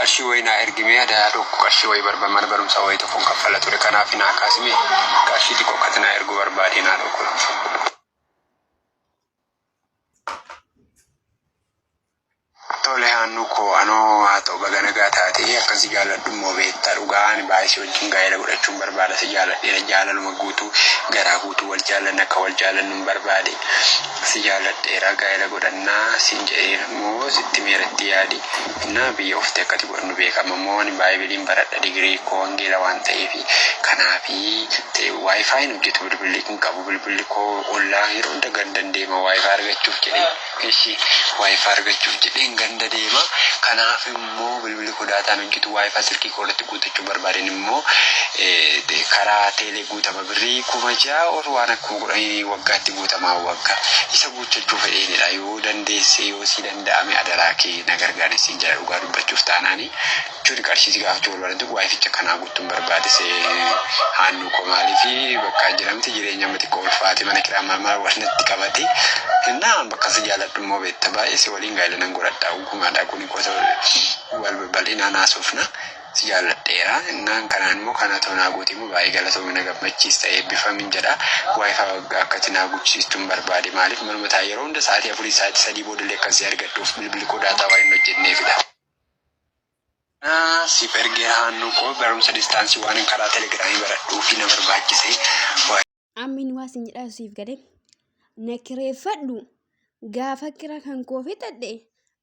qarshii wayinaa ergimee aadaa tokko qarshii wayi mana barumsaa wayi tokko kaffala ture kanaaf hin akkasime qarshii xiqqoo katina ergu barbaadinaa tokko. Tole hannu ko ano hato bagana gataati akkasi jaaladhu mobeetta dhugaan baay'ee wajjin gaayela godhachuun barbaada si jaaladhe jaalaluma guutuu garaa guutuu wal jaalanna akka wal jaalannu barbaade si jaaladhe gaayela godhannaa siin jedhee moo sitti meeratti yaadi na biyya ofte akkati godhannu beekama moo ni baay'eeliin baradha digirii ko wangeela waan ta'eef kanaafi wifi hojjetu bilbilli kun qabu bilbilli ko ollaa yeroo dagandan deema wifi argachuuf jedhee ishi wifi argachuuf jedhee ganda deema kanaaf immoo bilbilli ko daataan hojjetu wifi sirkii koolatti guutachuu barbaadeen immoo karaa teelee guutama birrii kuma ja'a waan akkuma godhanii waggaatti guutamaa waggaa isa guutachuu fedheenidha yoo dandeesse yoo si danda'ame adaraa kee na gargaaris hin jira dhugaa dubbachuuf taanaani jechuun qarshii gaafachuu barbaadu wificha kanaa guutuun barbaadise hannu ko maaliif bakka jiramti jireenya mati ko ulfaati mana kiraa mamaa wanatti qabate innaan bakka si jaaladhu immoo beetta baay'ee si waliin gaa'ela godhadhaa ugumaadha kuni gosa wal bal'inaa naasuufna si jaaladheera innaan kanaan immoo kana toonaa guutii immoo baay'ee galatoomina gammachiista eebbifamin jedha wifi akkati naa guuchiistuun barbaade maaliif manuma taa yeroo hunda sa'aatii 4 sa'aatii 3 boodallee akkasii argadhuuf bilbilli koo daataa waan hin hojjenneefidha. Si ergee hannu ko barumsa distaansii waan karaa telegiraamii baradhuu fi na barbaachise. Amin waasin jedhaa siif gade na kireeffadhu gaafa kira kan koo fixadhe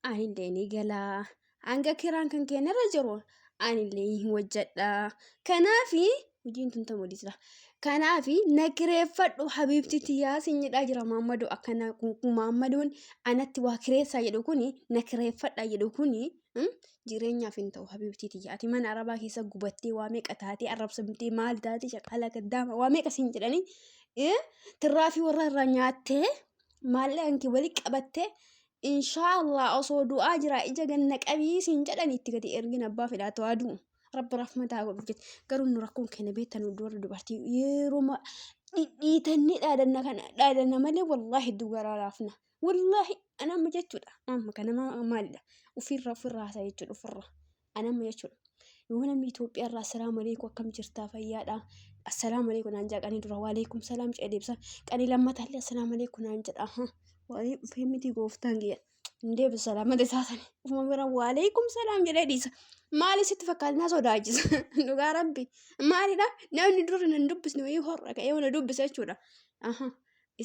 anillee ni galaa hanga kiraan kan keenyarra jiru anillee hin hojjedha kanaafi hojiin tun tamoodisra kanaafi na kireeffadhu habiibti tiyaasin jedhaa jira Maammadoo akkana Maammadoon anatti waa kireessaa jedhu kuni na kireeffadha jedhu kuni jireenyaaf hin ta'u habiibti tiyaati mana arabaa keessa gubattee waa meeqa taatee arrabsamtee maal taatee shaqala gaddaama waa meeqa siin jedhanii tirraafii warra irraa nyaattee maallaqanki wali qabattee inshallah osoo du'aa jira ija ganna qabii siin jedhanii itti gadi ergin abbaa fedhaa tawaadu rabbi rahmataa godhu jette garuu nu rakkoon keenya beektan warra dubartii yeroo dhiitanni dhaadanna malee wallahi dugaraaraafna wallahi anama jechuudha amma kana maalidha ufirra haasaa jechuudha ufirra anama jechuudha yoo namni Itoophiyaa irraa assalaamu alaykum akkam jirtaa fayyaadha assalaamu alaykum naan jedha qanii dura waalaikum salaam jedhee deebisa qanii lammataallee assalaamu alaykum naan jedha waa'ee ufee miti gooftaan giyya deebisa salaamata isaasani ufuma bira waalaikum salaam jedhee dhiisa maali sitti fakkaatinaa sodaachisa dhugaa rabbi maalidha namni dura nan dubbisne wayii horra ka'ee wana dubbisa jechuudha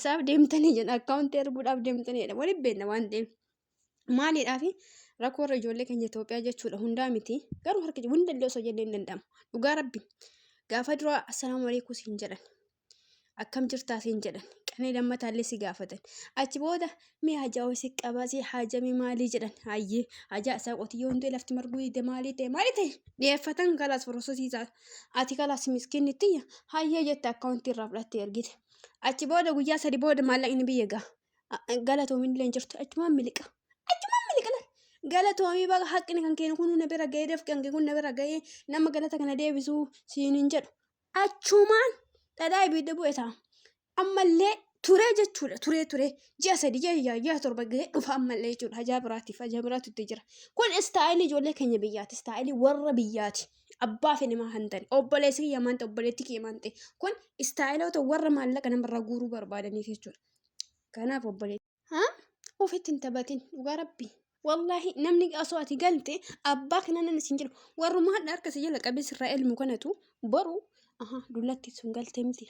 isaaf deemtanii jedha akkaawuntii erguudhaaf deemtaniidha waliin beekna waan deemu maalidhaafi rakkoo warra ijoollee keenya Itoophiyaa jechuudha hundaa miti garuu harka hundallee osoo jennee hin danda'amu dhugaa rabbi gaafa dura assalaamu alaykum siin jedhan akkam jirtaa siin jedhan qanii lammataallee si gaafatan achi booda mee hajaa si qabasi hajami maalii jedhan hayyee hajaa isaa qotiyyoo hundee lafti marguu ide maalii ta'e dhiyeeffatan kalaas forososiisaa ati kalaas miskiinnittiyya hayyee jette akkaawuntii irraa fudhattee ergite achi booda guyyaa 3 booda maallaqni biyya galatoomin illee jirtu achumaan miliqa galatoomii baga haqqni kan keenu kun na bira ga'ee dafqan kun na bira ga'ee nama galata kana deebisuu siinin jedhu achumaan dhadhaa ibidda bu'e ta'a ammallee turee jechuudha turee ji'a 3 ji'a 7 ga'ee dhufa ammallee jechuudha hajaa biraatu itti jira kun istaayilii ijoollee keenya biyyaati istaayilii warra biyyaati abbaa fedhimaa hantani obboleessi kiyya maante obboleetti kiyya maante kun istaayilota warra maallaqa namarraa guuruu barbaadaniif jechuudha kanaaf obboleetti ofitti hin taphatin dhugaa rabbi wallahi namni osoo ati galte abbaa kana nan isin jedhu warruma hadda harka si jala qabee sirraa ilmu kanatu boru dullatti sun galte miti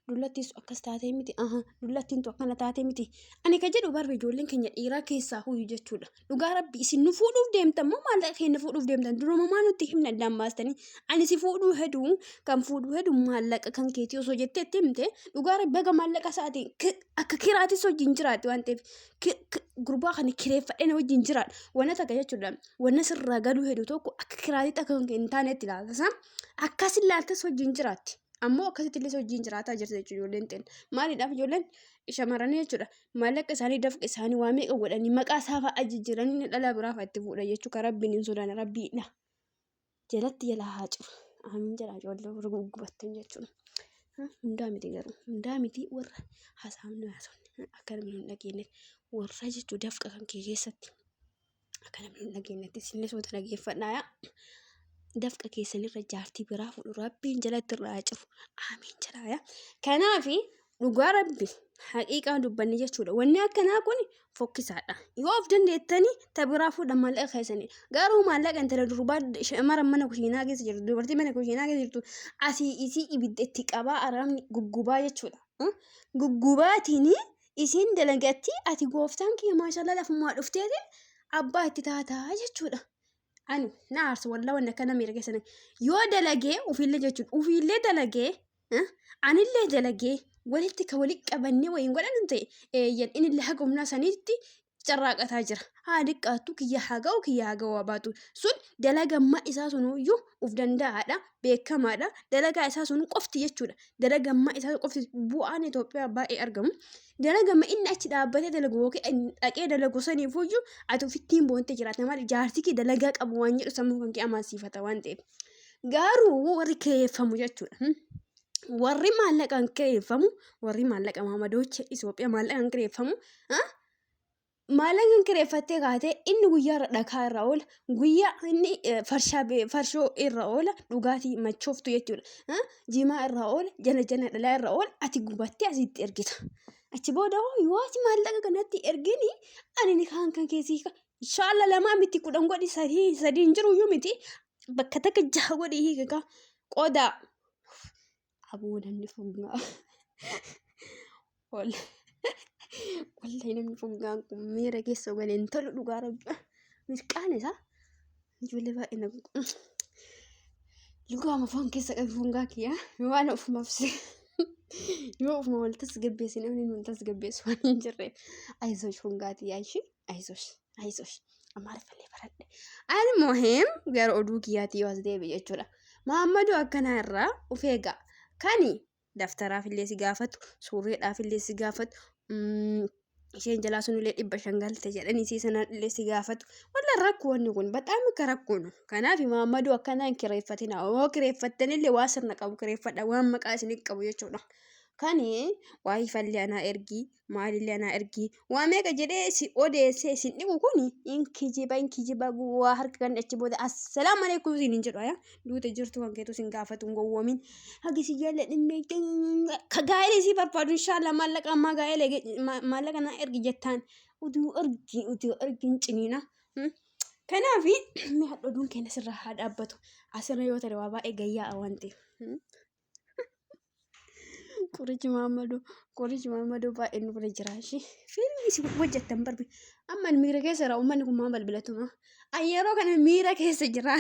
dullatti sun akkas taatee miti dullattiin tu akkana taatee miti ani ka jedhu barbe ijoolleen keenya dhiiraa keessaa huyu jechuudha dhugaa rabbi isin nu fuudhuuf deemtan moo maallaqa keenya fuudhuuf deemtan duruma maa nutti himna addaan baastanii ani si fuudhuu hedu kan fuudhuu hedu maallaqa kan keetii osoo jettee himte dhugaa rabbi baga maallaqa isaatiin akka kiraatis wajjin jiraatti waan ta'eef gurbaa kana kireeffadhee na wajjin jiraadha wanna takka jechuudha wanna sirraa gaduu hedu tokko akka kiraatii akka hin taanetti ilaaltasa akkas ilaaltas wajjin jiraatti ammoo akkasitti illee wajjin jiraataa jirti jechuudha ijoolleen ta'en maaliidhaaf ijoolleen shamarranii jechuudha maallaqa isaanii dafqa isaanii waa meeqa godhanii maqaa isaa fa'aa jijjiiranii dhala biraaf itti fuudha jechuudha rabbiin hin sodaanne rabbiidha jalatti jala haa jiru amin jedha ijoollee warra guggubattan jechuudha hundaa miti garuu hundaa miti warra haasawni haasawni akka namni hin dhageenye warra jechuudha dafqa kan kee keessatti akka namni hin dhageenyetti isinillee soota dhaggeeffadhaa. Dafqa keessanirra jaartii biraa fuudhu rabbiin jalatti irraa ciru aamiin jedhaa. Kanaaf dhugaa rabbi haqiiqaa dubbanni jechuudha. Wanni akkanaa kun fokkisaadha. Yoo of dandeettanii ta biraa fuudha maallaqa keessanii. Garuu maallaqa intala durbaa shamara mana kushiinaa keessa jirtu dubartii mana kushiinaa keessa jirtu asii isii ibidda itti qabaa aramni guggubaa jechuudha. Guggubaatiin isiin dalagatti ati gooftaan kiyya maashaallah lafumaa dhufteeti abbaa itti taataa jechuudha. Ani na aarsa wallah wanna kana miira keessan yoo dalagee ufiillee jechuudha. Ufiillee dalagee anillee dalagee walitti ka walitti qabannee wayiin godhan ta'e innillee haga humnaa saniitti carraaqataa jira. Haa diqqaattu kiyya haa ga'u baatu sun dalagammaa isaa sunuyyuu uf danda'aadha beekamaadha. Dalagaa isaa sun qofti jechuudha. Dalagammaa isaa qofti bu'aan Itoophiyaa baay'ee argamu. Dalagamma inni achi dhaabbatee dalagu yookiin dhaqee dalagu saniifuyyuu ati ofittiin boontee jiraata malee jaartii kee dalagaa qabu waan jedhu sammuu kan kee amansiifata waan ta'eef. Garuu warri kireeffamu jechuudha. Warri maallaqaan kireeffamu warri maallaqa maamadocha Itoophiyaa maallaqaan kireeffamu maallaqaan kireeffattee kaatee inni guyyaa dhakaa irra oola guyyaa inni farshoo irra oola dhugaatii machooftu jechuudha. Jimaa irra oola jala dhalaa irra oola ati gubattee asitti ergita. Achi booda yoo ati maallaqa kanatti ergini ani ni kan keessii inshallah lamaa miti kudhan godhi sadii hin jiru iyyuu miti bakka takka jaha godhi hiika qodaa aboo namni fungaa wallahi namni fungaan kun miira keessa galeen tolu dhugaa rabbi mirqaan isaa ijoollee baay'ee na lugaa mafaan keessa qabu fungaa kiyyaa waan ofumaafsi. Yoo ufuma wal tasgabbeessi namni nun tasgabbeessu waan hin jirreef aizosh fungaati aizosh amaarifallee baradhe almuhim gara oduu kiyyaatti yoo as deebi jechuudha. Maammaduu akkanaa irraa uf eegaa kani daftaraaf illee si gaafatu suurreedhaaf illee si gaafatu isheen jalaa sunillee 500 galte jedhanii si sanaan illee si gaafatu walla rakkoonni kun bataam akka rakkoonu. Kanaaf Maammaduu akkanaa hin kireeffatina oo kireeffattanillee waa sirna qabu kireeffadha waan maqaa isinii qabu jechuudha. Kani waa ifallee anaa ergii maalillee anaa ergii waa meeqa jedhee si odeessee isin dhiqu kuni in kijiba waa harka kan achi booda assalaamu alaikum isin hin jedhu duuta jirtu kan keetu sin gaafatu hin gowwoomin hagi si jaalladhinne ka gaa'elee si barbaadu inshallah maallaqa ammaa gaa'elee maallaqa naa ergi jettaan utuu ergiin ciniina. Kanaaf mee hadhoduun keenya sirraa haa dhaabbatu asirra yoo ta'e waa baay'ee gayyaa waan ta'eef. Qorichi Maammaduu baay'ee nu bira jira ishee fiilmii si hojjettan barbi amma miira keessa jira uummanni kun maal bilbilatuma yeroo kana miira keessa jira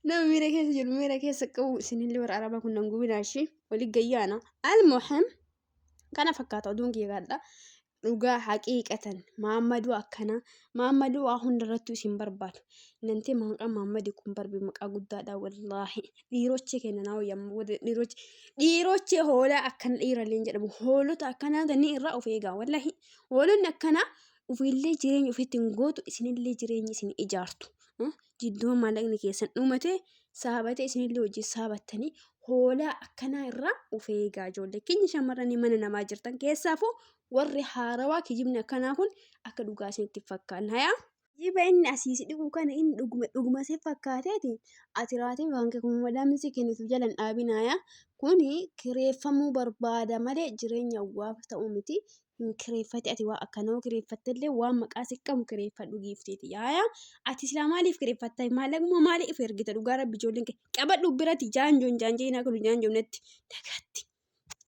nama miira keessa jiru miira keessa qabu isinillee warra arabaa kun nan gubinaa ishee walii gayyaana almuhim kana fakkaata oduun kiyya gaadha. Dhugaa haqiiqatan Maammaduu akkana Maammaduu waa hundarrattuu isin barbaadu nanti maqaan Maammadii kun barbi maqaa guddaadha wallahi dhiirochi kenna naa yammu dhiirochi hoolaa akkana dhiirallee jedhamu hoolota akkanaa tanii irraa of eegaa wallahi hoolonni akkana ufiillee jireenya ofiitti hin gootu isinillee jireenya isin ijaartu jidduu maallaqni keessan dhumate saabatee isinillee hojii saabattanii hoolaa akkanaa irraa of eegaa ijoollee keenya shamarranii mana namaa jirtan keessaafuu warri haarawaa kijibni akkanaa kun akka dhugaa isinitti fakkaan hayaa. Jiba inni asiisi dhiquu kana inni dhuguma see fakkaateeti ati raatee waan kun madaamsi kennitu jalan dhaabinaaya kuni kireeffamuu barbaada malee jireenya waaf ta'u miti hin kireeffate ati waa akkanoo kireeffattellee waan maqaa si qabu kireeffadhu giifteeti yaaya ati silaa maaliif kireeffatta maallaquma maaliif ergita dhugaa rabbi ijoolleen qabadhu biratti jaanjoon jaanjeenaa kun jaanjoonatti dagaatti.